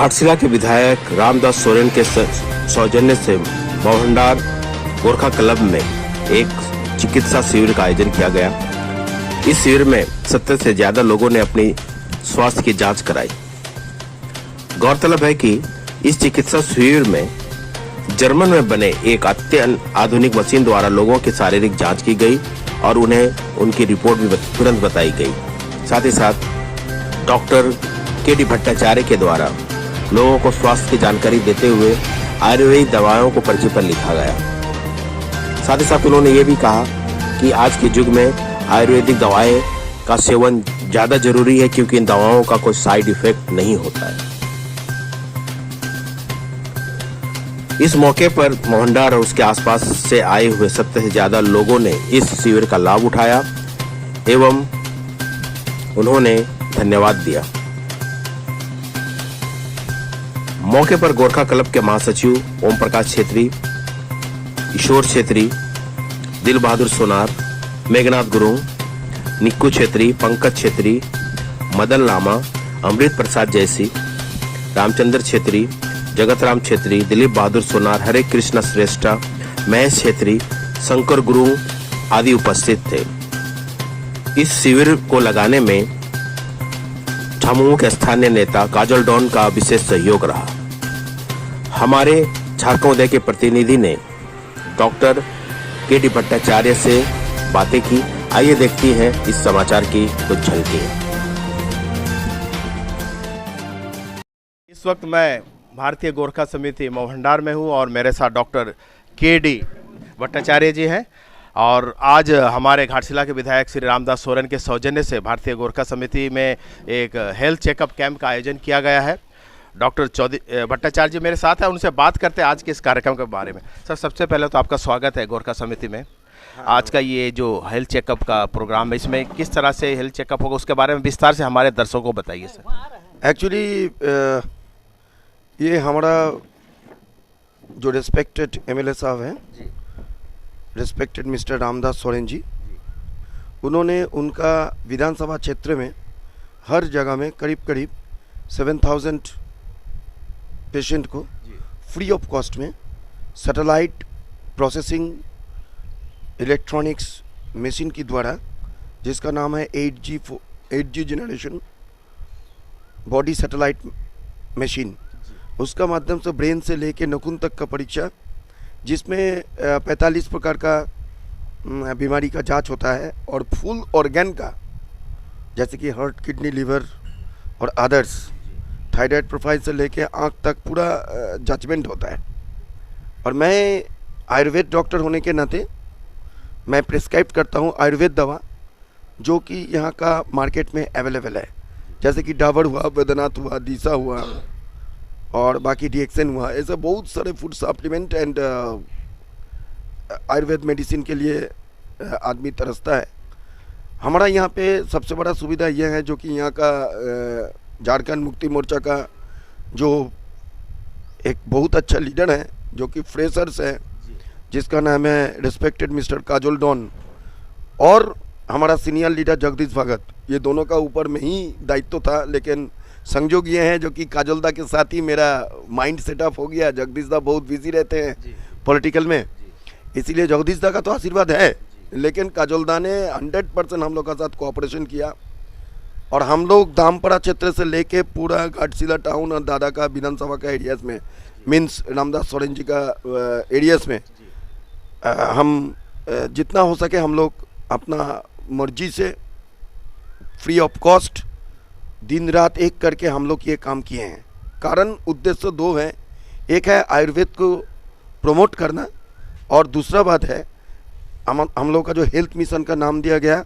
घाटशिला के विधायक रामदास सोरेन के सौजन्य से मोहनडार गोरखा क्लब में एक चिकित्सा शिविर का आयोजन किया गया। इस शिविर में 70 से ज्यादा लोगों ने अपनी स्वास्थ्य की जांच कराई। गौरतलब है कि इस चिकित्सा शिविर में जर्मन में बने एक अत्यंत आधुनिक मशीन द्वारा लोगों की शारीरिक जांच की गई और उन्हें उनकी रिपोर्ट भी तुरंत बताई गई। साथ ही साथ डॉक्टर के.डी. भट्टाचार्य के द्वारा लोगों को स्वास्थ्य की जानकारी देते हुए आयुर्वेदिक दवाओं को पर्ची पर लिखा गया। साथ ही साथ उन्होंने ये भी कहा कि आज के युग में आयुर्वेदिक दवाएं का सेवन ज्यादा जरूरी है क्योंकि इन दवाओं का कोई साइड इफेक्ट नहीं होता है। इस मौके पर मोहनडार और उसके आसपास से आए हुए 70 से ज्यादा लोगों ने इस शिविर का लाभ उठाया एवं उन्होंने धन्यवाद दिया। मौके पर गोरखा क्लब के महासचिव ओम प्रकाश छेत्री, ईश्वर छेत्री, दिल बहादुर सोनार, मेघनाथ गुरुंग, निक्कू छेत्री, पंकज छेत्री, मदन लामा, अमृत प्रसाद जैसी, रामचंद्र छेत्री, जगतराम छेत्री, दिलीप बहादुर सोनार, हरे कृष्ण श्रेष्ठा, महेश छेत्री, शंकर गुरुंग आदि उपस्थित थे। इस शिविर को लगाने में झामुमो के स्थानीय नेता काजल डॉन का विशेष सहयोग रहा। हमारे झारखंड उदय के प्रतिनिधि ने डॉक्टर के.डी. भट्टाचार्य से बातें की। आइए देखती हैं इस समाचार की कुछ झलकियां। इस वक्त मैं भारतीय गोरखा समिति मोहनडार में हूं और मेरे साथ डॉक्टर के.डी. भट्टाचार्य जी हैं और आज हमारे घाटशिला के विधायक श्री रामदास सोरेन के सौजन्य से भारतीय गोरखा समिति में एक हेल्थ चेकअप कैंप का आयोजन किया गया है। डॉक्टर भट्टाचार्य जी मेरे साथ हैं, उनसे बात करते हैं आज के इस कार्यक्रम के बारे में। सर, सबसे पहले तो आपका स्वागत है गोरखा समिति में। आज का ये जो हेल्थ चेकअप का प्रोग्राम है, इसमें किस तरह से हेल्थ चेकअप होगा उसके बारे में विस्तार से हमारे दर्शकों को बताइए सर। एक्चुअली ये हमारा जो रिस्पेक्टेड एमएलए साहब हैं, रिस्पेक्टेड मिस्टर रामदास सोरेन जी, उन्होंने उनका विधानसभा क्षेत्र में हर जगह में करीब 7000 पेशेंट को फ्री ऑफ कॉस्ट में सैटेलाइट प्रोसेसिंग इलेक्ट्रॉनिक्स मशीन की द्वारा, जिसका नाम है 8G generation body satellite machine, उसका माध्यम से ब्रेन से लेके नखून तक का परीक्षा, जिसमें 45 प्रकार का बीमारी का जांच होता है और फुल ऑर्गन का, जैसे कि हार्ट, किडनी, लिवर और अदर्स, थायराइड प्रोफाइल से लेके आँख तक पूरा जजमेंट होता है। और मैं आयुर्वेद डॉक्टर होने के नाते मैं प्रिस्क्राइब करता हूँ आयुर्वेद दवा, जो कि यहाँ का मार्केट में अवेलेबल है, जैसे कि डाबर हुआ, बैद्यनाथ हुआ, दिशा हुआ और बाकी डिएक्सन हुआ। ऐसे बहुत सारे food supplement and Ayurveda medicine के लिए आदमी तरसता है। हमारा यहाँ पे सबसे बड़ा सुविधा यह है, जो कि यहाँ का झारखंड मुक्ति मोर्चा का जो एक बहुत अच्छा लीडर है, जो कि फ्रेशर्स है, जिसका नाम है रिस्पेक्टेड मिस्टर काजल डॉन, और हमारा सीनियर लीडर जगदीश भगत, ये दोनों का ऊपर में ही दायित्व था। लेकिन संयोग ये है जो कि काजलदा के साथ ही मेरा माइंड सेटअप हो गया। जगदीश दा बहुत बिजी रहते हैं पॉलिटिकल में, इसीलिए जगदीश दा का तो आशीर्वाद है, लेकिन काजलदा ने 100% हम लोग का साथ कोऑपरेशन किया। और हम लोग दामपड़ा क्षेत्र से लेके पूरा घाटशिला टाउन और दादा का विधानसभा का एरियाज में, मीन्स रामदास सोरेन जी का एरियाज में, हम जितना हो सके हम लोग अपना मर्जी से फ्री ऑफ कॉस्ट दिन रात एक करके हम लोग ये काम किए हैं। कारण उद्देश्य दो हैं, एक है आयुर्वेद को प्रमोट करना और दूसरा बात है हम लोग का जो हेल्थ मिशन का नाम दिया गया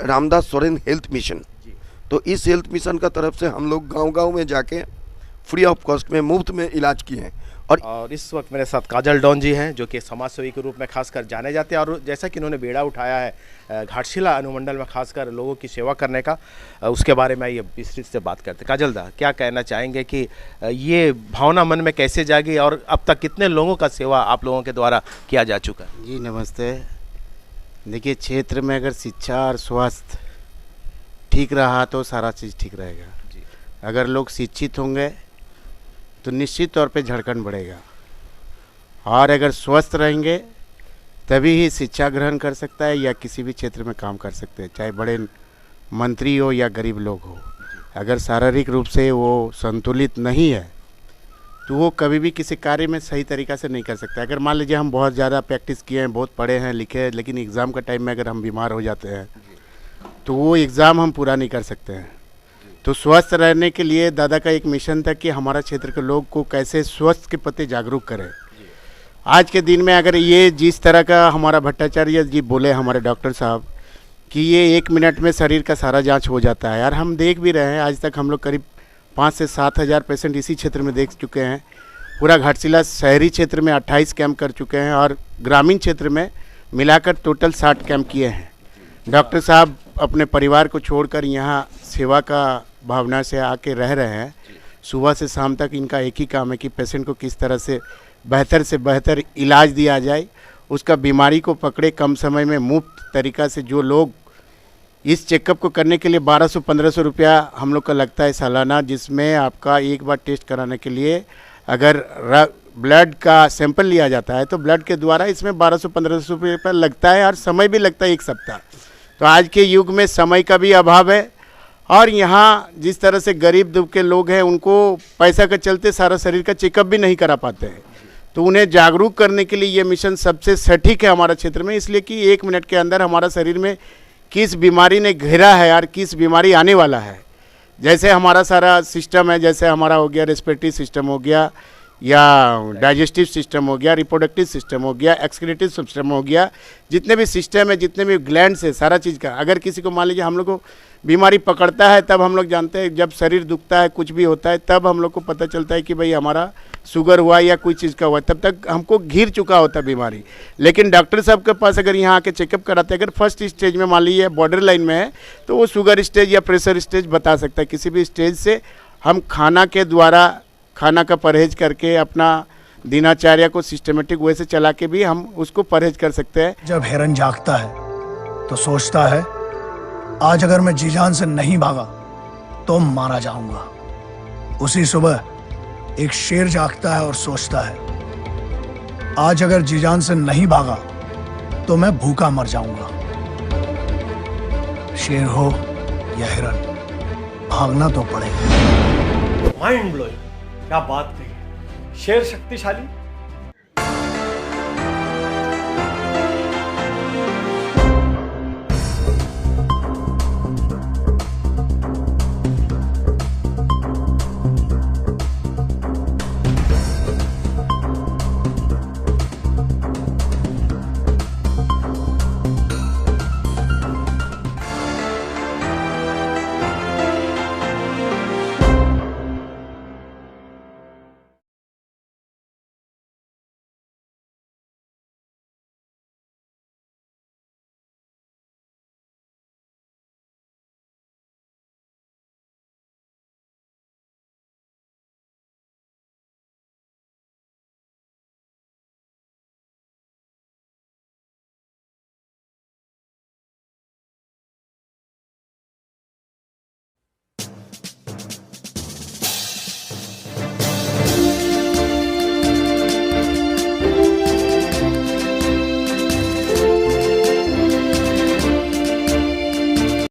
रामदास सोरेन हेल्थ मिशन। तो इस हेल्थ मिशन का तरफ से हम लोग गांव-गांव में जाके फ्री ऑफ कॉस्ट में मुफ्त में इलाज किए हैं। और इस वक्त मेरे साथ काजल डॉन जी हैं, जो कि समाजसेवी के रूप में खासकर जाने जाते हैं और जैसा कि इन्होंने बेड़ा उठाया है घाटशिला अनुमंडल में खासकर लोगों की सेवा करने का, उसके बारे में ये विस्तृत से बात करते हैं। काजल दा, क्या कहना चाहेंगे कि ये भावना मन में कैसे जागी और अब तक कितने लोगों का सेवा आप लोगों के द्वारा किया जा चुका है? जी नमस्ते। देखिए, क्षेत्र में अगर शिक्षा और स्वास्थ्य ठीक रहा तो सारा चीज़ ठीक रहेगा। जी। अगर लोग शिक्षित होंगे तो निश्चित तौर पे झारखंड बढ़ेगा। और अगर स्वस्थ रहेंगे तभी ही शिक्षा ग्रहण कर सकता है या किसी भी क्षेत्र में काम कर सकते हैं, चाहे बड़े मंत्री हो या गरीब लोग हो। अगर शारीरिक रूप से वो संतुलित नहीं है तो वो कभी भी किसी कार्य में सही तरीक़ा से नहीं कर सकता। अगर मान लीजिए हम बहुत ज़्यादा प्रैक्टिस किए हैं, बहुत पढ़े हैं, लिखे हैं, लेकिन एग्ज़ाम का टाइम में अगर हम बीमार हो जाते हैं तो वो एग्ज़ाम हम पूरा नहीं कर सकते हैं। तो स्वस्थ रहने के लिए दादा का एक मिशन था कि हमारा क्षेत्र के लोग को कैसे स्वास्थ्य के प्रति जागरूक करें। आज के दिन में अगर ये जिस तरह का हमारा भट्टाचार्य जी बोले, हमारे डॉक्टर साहब, कि ये 1 मिनट में शरीर का सारा जांच हो जाता है, यार हम देख भी रहे हैं। आज तक हम लोग करीब 5 से 7 हज़ार पेशेंट इसी क्षेत्र में देख चुके हैं। पूरा घाटशिला शहरी क्षेत्र में 28 कैंप कर चुके हैं और ग्रामीण क्षेत्र में मिलाकर टोटल 60 कैंप किए हैं। डॉक्टर साहब अपने परिवार को छोड़कर यहाँ सेवा का भावना से आके रह रहे हैं। सुबह से शाम तक इनका एक ही काम है कि पेशेंट को किस तरह से बेहतर इलाज दिया जाए, उसका बीमारी को पकड़े कम समय में मुफ्त तरीक़ा से। जो लोग इस चेकअप को करने के लिए 1200-1500 रुपया हम लोग का लगता है सालाना, जिसमें आपका एक बार टेस्ट कराने के लिए अगर ब्लड का सैंपल लिया जाता है तो ब्लड के द्वारा इसमें 1200-1500 रुपये लगता है और समय भी लगता है 1 सप्ताह। तो आज के युग में समय का भी अभाव है और यहाँ जिस तरह से गरीब दुख के लोग हैं उनको पैसा के चलते सारा शरीर का चेकअप भी नहीं करा पाते हैं। तो उन्हें जागरूक करने के लिए ये मिशन सबसे सटीक है हमारा क्षेत्र में, इसलिए कि 1 मिनट के अंदर हमारा शरीर में किस बीमारी ने घेरा है और किस बीमारी आने वाला है। जैसे हमारा सारा सिस्टम है, जैसे हमारा हो गया रेस्पिरेटरी सिस्टम हो गया या डाइजेस्टिव सिस्टम हो गया, रिप्रोडक्टिव सिस्टम हो गया, एक्सक्रीटिव सिस्टम हो गया, जितने भी सिस्टम है, जितने भी ग्लैंड्स है, सारा चीज़ का। अगर किसी को मान लीजिए हम लोग को बीमारी पकड़ता है तब हम लोग जानते हैं, जब शरीर दुखता है, कुछ भी होता है, तब हम लोग को पता चलता है कि भाई हमारा शुगर हुआ या कोई चीज़ का हुआ। तब तक हमको घिर चुका होता है बीमारी। लेकिन डॉक्टर साहब के पास अगर यहाँ आके चेकअप कराते हैं, अगर फर्स्ट स्टेज में मान लीजिए बॉर्डर लाइन में है तो वो शुगर स्टेज या प्रेशर स्टेज बता सकता है। किसी भी स्टेज से हम खाना के द्वारा, खाना का परहेज करके अपना दिनचर्या को सिस्टमेटिक वे से चला के भी हम उसको परहेज कर सकते हैं। जब हिरन जागता है तो सोचता है आज अगर मैं जी जान से नहीं भागा तो मारा जाऊंगा। उसी सुबह एक शेर जागता है और सोचता है आज अगर जी जान से नहीं भागा तो मैं भूखा मर जाऊंगा। शेर हो या हिरन, भागना तो पड़ेगा। माइंड ब्लोइंग, क्या बात कही। शेर शक्तिशाली